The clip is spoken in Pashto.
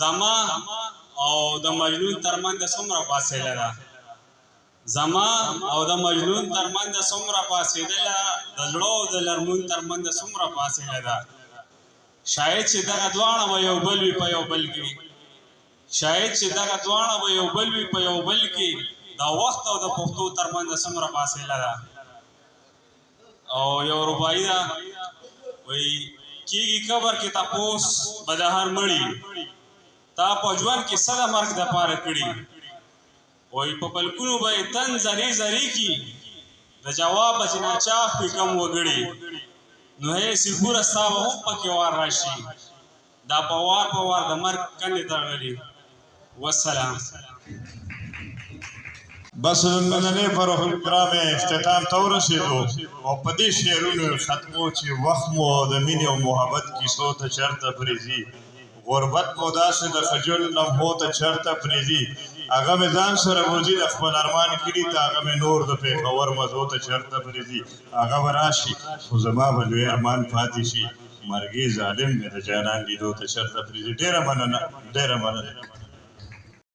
زما او د مجنون ترمنځ څومره فاصله ده زما او د مجنون ترمنځ څومره فاصله ده د زړه او د لرمون ترمنځ څومره فاصله ده شاید چې دغه دواړه به یو بل وي په یو بل کې شاید چې دغه دواړه به یو بل وي په یو بل کې د وخت او د پښتو ترمنځ څومره فاصله ده او یو رباعي ده وایي کېږي قبر کې تپوس به د هر مړي تا په ژوند کې څه د مرګ دپاره کړي وایي په پلکونو به یې تن زرې زرې کي د جواب چې ناچاپ وي کم وګړي نو هیڅ ګوره ستا به هم پکې وار راشي دا په وار د مرګ کندې تړلي والسلام بس نننې فروخ الکرام اختتام ته ورسېدو او په دې شعرونو ختمو چې وخت مو د مینې او محبت کیسو ته چېرته پرېږدي غربت مو داسې د خجل لمحو ته چېرته پرېږدي هغه مې ځان سره بوځي د خپل ارمان کلي ته هغه مې نور د پېښور مزو ته چېرته پرېږدي هغه به راشي خو زما به لوی ارمان پاتې شي مرګي ظالم مې د جانان لیدو ته چېرته پرېږدي ډېره مننه